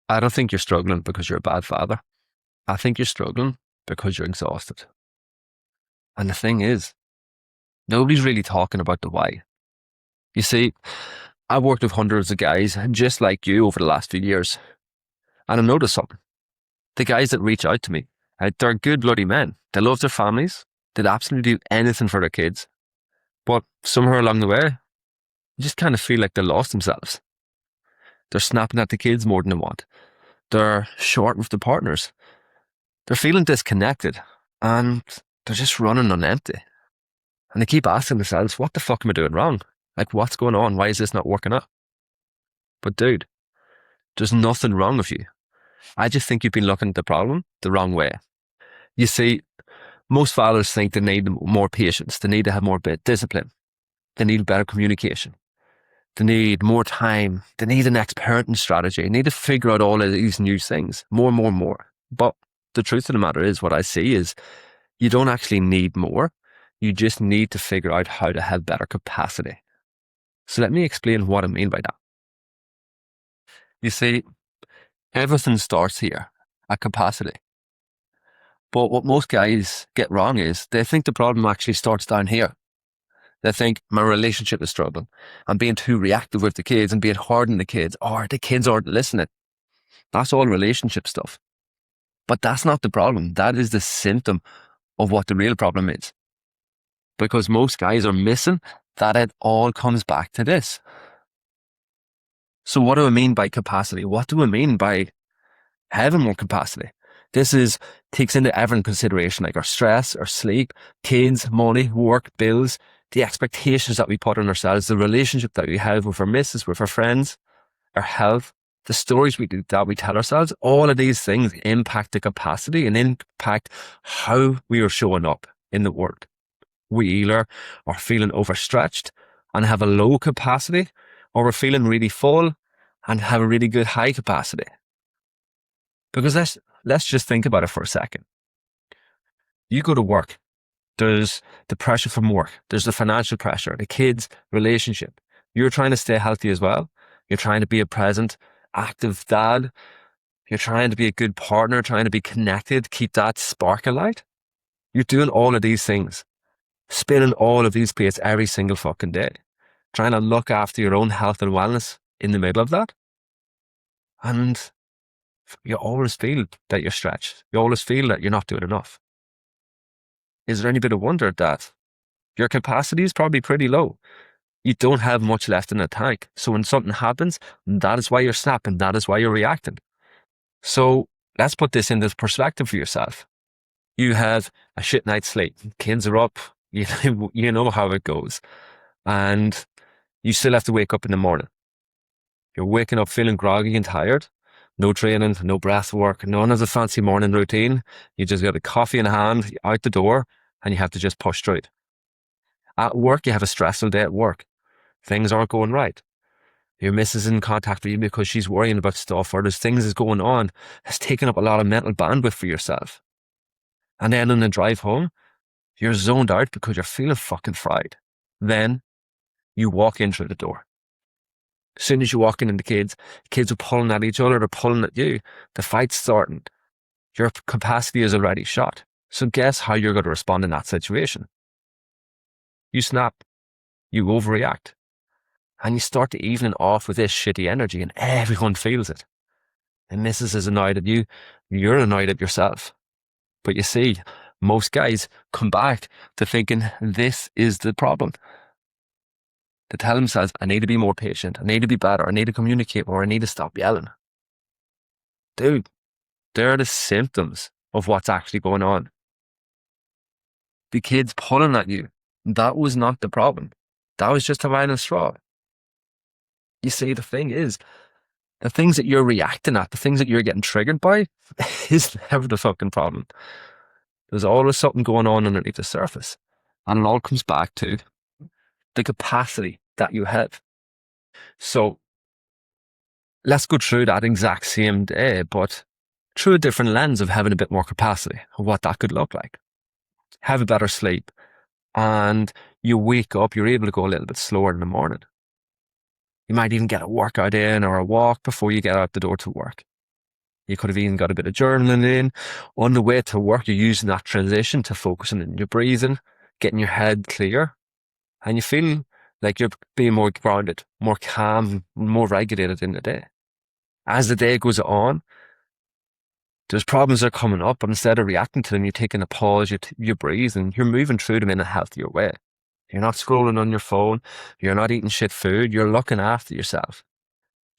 I don't think you're struggling because you're a bad father. I think you're struggling because you're exhausted. And the thing is, nobody's really talking about the why. You see, I've worked with hundreds of guys just like you over the last few years, and I've noticed something. The guys that reach out to me, they're good bloody men. They love their families. They'd absolutely do anything for their kids. But somewhere along the way, you just kind of feel like they lost themselves. They're snapping at the kids more than they want. They're short with the partners. They're feeling disconnected, and they're just running on empty. And they keep asking themselves, what the fuck am I doing wrong? Like, what's going on? Why is this not working out? But dude, there's nothing wrong with you. I just think you've been looking at the problem the wrong way. You see, most fathers think they need more patience. They need to have more discipline. They need better communication. They need more time. They need the next parenting strategy. They need to figure out all of these new things more, more, more. But the truth of the matter is, what I see is you don't actually need more. You just need to figure out how to have better capacity. So let me explain what I mean by that. You see, everything starts here at capacity. But what most guys get wrong is they think the problem actually starts down here. They think my relationship is struggling. I'm being too reactive with the kids and being hard on the kids, or the kids aren't listening. That's all relationship stuff. But that's not the problem. That is the symptom of what the real problem is. Because most guys are missing that it all comes back to this. So what do I mean by capacity? What do I mean by having more capacity? Takes into every consideration, like our stress, our sleep, kids, money, work, bills, the expectations that we put on ourselves, the relationship that we have with our missus, with our friends, our health, the stories that we tell ourselves. All of these things impact the capacity and impact how we are showing up in the world. We either are feeling overstretched and have a low capacity, or we're feeling really full and have a really good high capacity. Because let's just think about it for a second. You go to work, there's the pressure from work, there's the financial pressure, the kids, relationship. You're trying to stay healthy as well. You're trying to be a present, active dad. You're trying to be a good partner, trying to be connected, keep that spark alight. You're doing all of these things, spinning all of these plates every single fucking day, trying to look after your own health and wellness in the middle of that. And you always feel that you're stretched. You always feel that you're not doing enough. Is there any bit of wonder that your capacity is probably pretty low? You don't have much left in the tank. So when something happens, that is why you're snapping. That is why you're reacting. So let's put this into perspective for yourself. You have a shit night's sleep. Kids are up. You know how it goes. And you still have to wake up in the morning. You're waking up feeling groggy and tired. No training, no breath work, none of the fancy morning routine. You just got a coffee in hand, you're out the door, and you have to just push through it. At work, you have a stressful day at work. Things aren't going right. Your missus is in contact with you because she's worrying about stuff, or there's things that's going on. It's taking up a lot of mental bandwidth for yourself. And then on the drive home, you're zoned out because you're feeling fucking fried. Then you walk in through the door. As soon as you walk in and the kids are pulling at each other, they're pulling at you. The fight's starting. Your capacity is already shot. So guess how you're going to respond in that situation? You snap. You overreact. And you start the evening off with this shitty energy, and everyone feels it. And Mrs. is annoyed at you. You're annoyed at yourself. But you see, most guys come back to thinking this is the problem. To tell themselves, I need to be more patient, I need to be better, I need to communicate more, I need to stop yelling. Dude, they're the symptoms of what's actually going on. The kids pulling at you, that was not the problem. That was just a violent straw. You see, the thing is, the things that you're reacting at, the things that you're getting triggered by, is never the fucking problem. There's always something going on underneath the surface. And it all comes back to the capacity that you have. So let's go through that exact same day, but through a different lens of having a bit more capacity, of what that could look like. Have a better sleep, and you wake up, you're able to go a little bit slower in the morning. You might even get a workout in or a walk before you get out the door to work. You could have even got a bit of journaling in. On the way to work, you're using that transition to focusing on your breathing, getting your head clear, and you feel like you're being more grounded, more calm, more regulated in the day. As the day goes on, there's problems that are coming up, but instead of reacting to them, you're taking a pause, you breathe, and you're moving through them in a healthier way. You're not scrolling on your phone. You're not eating shit food. You're looking after yourself.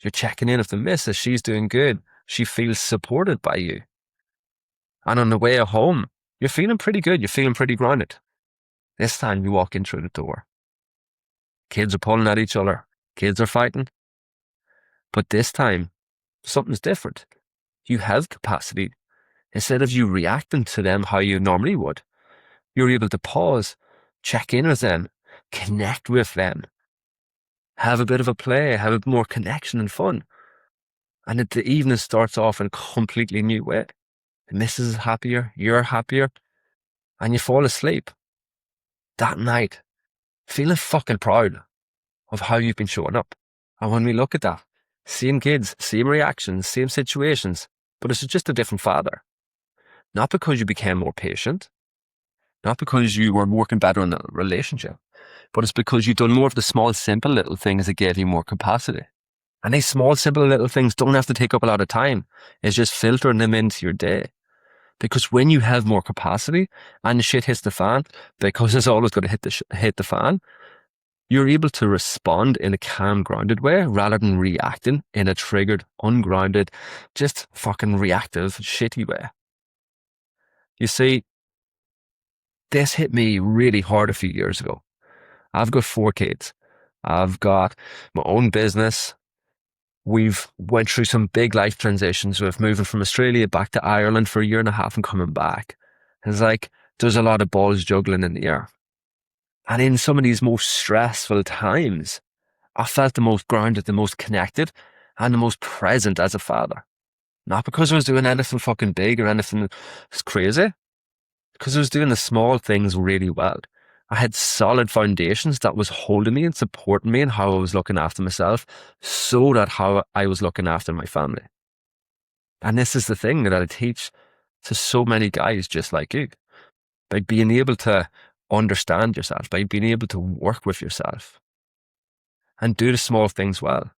You're checking in if the missus, she's doing good. She feels supported by you. And on the way home, you're feeling pretty good. You're feeling pretty grounded. This time you walk in through the door. Kids are pulling at each other. Kids are fighting. But this time, something's different. You have capacity. Instead of you reacting to them how you normally would, you're able to pause, check in with them, connect with them, have a bit of a play, have a more connection and fun. And the evening starts off in a completely new way. The missus is happier, you're happier, and you fall asleep that night feeling fucking proud of how you've been showing up. And when we look at that, same kids, same reactions, same situations, but it's just a different father. Not because you became more patient, not because you were working better on the relationship, but it's because you've done more of the small, simple little things that gave you more capacity. And these small, simple little things don't have to take up a lot of time. It's just filtering them into your day. Because when you have more capacity and the shit hits the fan, because it's always going to hit the fan, you're able to respond in a calm, grounded way rather than reacting in a triggered, ungrounded, just fucking reactive, shitty way. You see, this hit me really hard a few years ago. I've got 4 kids. I've got my own business. We've went through some big life transitions with moving from Australia back to Ireland for a year and a half and coming back. It's like there's a lot of balls juggling in the air. And in some of these most stressful times, I felt the most grounded, the most connected, and the most present as a father. Not because I was doing anything fucking big or anything crazy, because I was doing the small things really well. I had solid foundations that was holding me and supporting me in how I was looking after myself, so that how I was looking after my family. And this is the thing that I teach to so many guys just like you. By being able to understand yourself, by being able to work with yourself and do the small things well,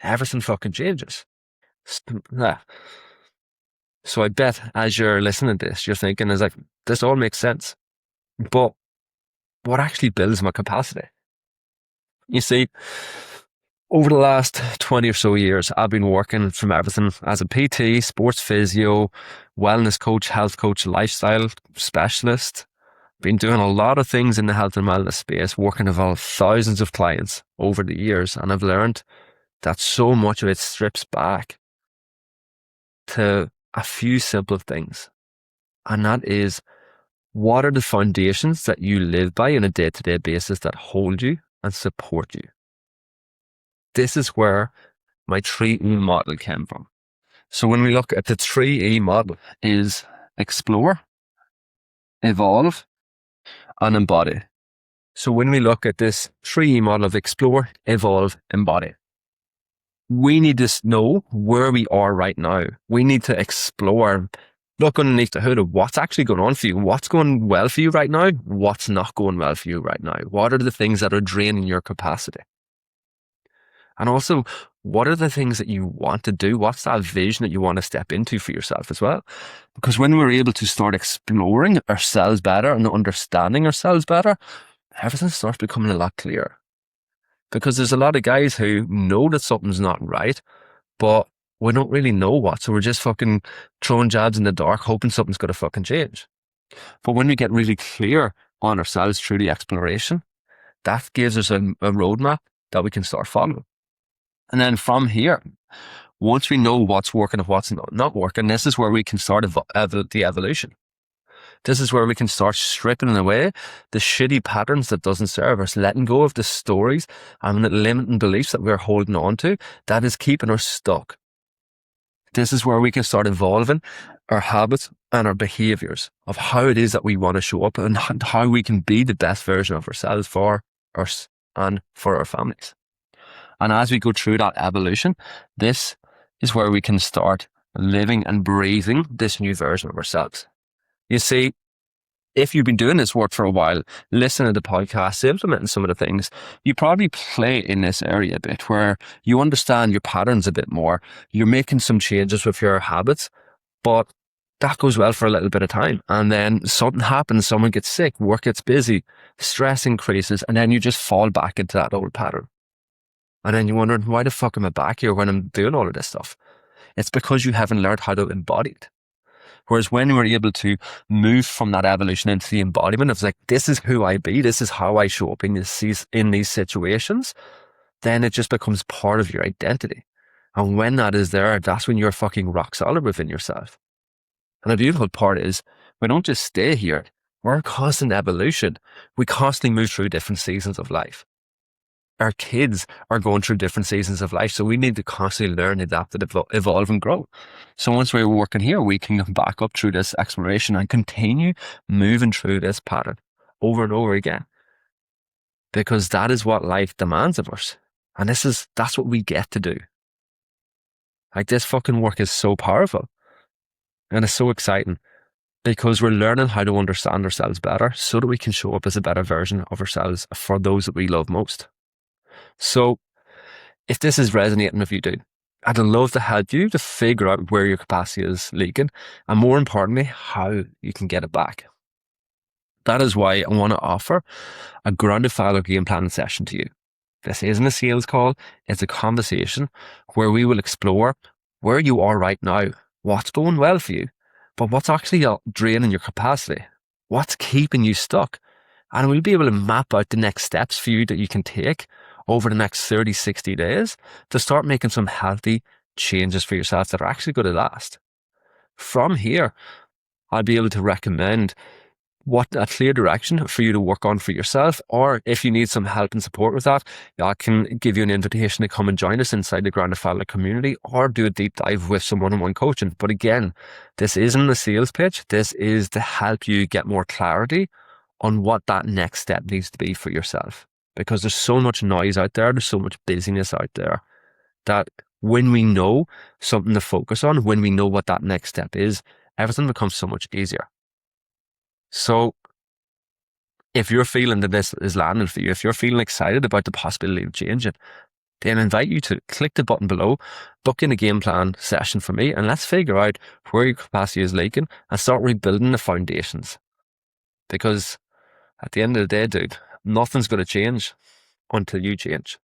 everything fucking changes. So I bet as you're listening to this, you're thinking, is like, this all makes sense. But what actually builds my capacity? You see, over the last 20 or so years, I've been working from everything as a PT, sports physio, wellness coach, health coach, lifestyle specialist. Been doing a lot of things in the health and wellness space, working with thousands of clients over the years. And I've learned that so much of it strips back to a few simple things. And that is, what are the foundations that you live by on a day-to-day basis that hold you and support you? This is where my 3E model came from. So when we look at the 3E model is explore, evolve, and embody. So when we look at this 3E model of explore, evolve, embody, we need to know where we are right now. We need to explore, look underneath the hood of what's actually going on for you. What's going well for you right now? What's not going well for you right now? What are the things that are draining your capacity? And also, what are the things that you want to do? What's that vision that you want to step into for yourself as well? Because when we're able to start exploring ourselves better and understanding ourselves better, everything starts becoming a lot clearer. Because there's a lot of guys who know that something's not right, but we don't really know what. So we're just fucking throwing jabs in the dark, hoping something's going to fucking change. But when we get really clear on ourselves through the exploration, that gives us a roadmap that we can start following. And then from here, once we know what's working and what's not working, this is where we can start the evolution. This is where we can start stripping away the shitty patterns that doesn't serve us, letting go of the stories and the limiting beliefs that we're holding on to that is keeping us stuck. This is where we can start evolving our habits and our behaviors of how it is that we want to show up and how we can be the best version of ourselves for us and for our families. And as we go through that evolution, this is where we can start living and breathing this new version of ourselves. You see, if you've been doing this work for a while, listening to the podcast, implementing some of the things, you probably play in this area a bit where you understand your patterns a bit more. You're making some changes with your habits, but that goes well for a little bit of time. And then something happens, someone gets sick, work gets busy, stress increases, and then you just fall back into that old pattern. And then you're wondering, why the fuck am I back here when I'm doing all of this stuff? It's because you haven't learned how to embody it. Whereas when we're able to move from that evolution into the embodiment of like, this is who I be, this is how I show up in these situations, then it just becomes part of your identity. And when that is there, that's when you're fucking rock solid within yourself. And the beautiful part is we don't just stay here. We're in constant evolution. We constantly move through different seasons of life. Our kids are going through different seasons of life. So we need to constantly learn, adapt, and evolve and grow. So once we're working here, we can come back up through this exploration and continue moving through this pattern over and over again. Because that is what life demands of us. And that's what we get to do. Like, this fucking work is so powerful. And it's so exciting because we're learning how to understand ourselves better so that we can show up as a better version of ourselves for those that we love most. So if this is resonating with you, dude, I'd love to help you to figure out where your capacity is leaking and, more importantly, how you can get it back. That is why I want to offer a grounded father game planning session to you. This isn't a sales call. It's a conversation where we will explore where you are right now, what's going well for you, but what's actually draining your capacity, what's keeping you stuck. And we'll be able to map out the next steps for you that you can take over the next 30, 60 days to start making some healthy changes for yourself that are actually going to last. From here, I'll be able to recommend what a clear direction for you to work on for yourself, or if you need some help and support with that, I can give you an invitation to come and join us inside the Grounded Father community or do a deep dive with some one-on-one coaching. But again, this isn't a sales pitch. This is to help you get more clarity on what that next step needs to be for yourself. Because there's so much noise out there, there's so much busyness out there, that when we know something to focus on, when we know what that next step is, everything becomes so much easier. So if you're feeling that this is landing for you, if you're feeling excited about the possibility of changing, then I invite you to click the button below, book in a game plan session for me, and let's figure out where your capacity is leaking and start rebuilding the foundations. Because at the end of the day, dude, nothing's going to change until you change.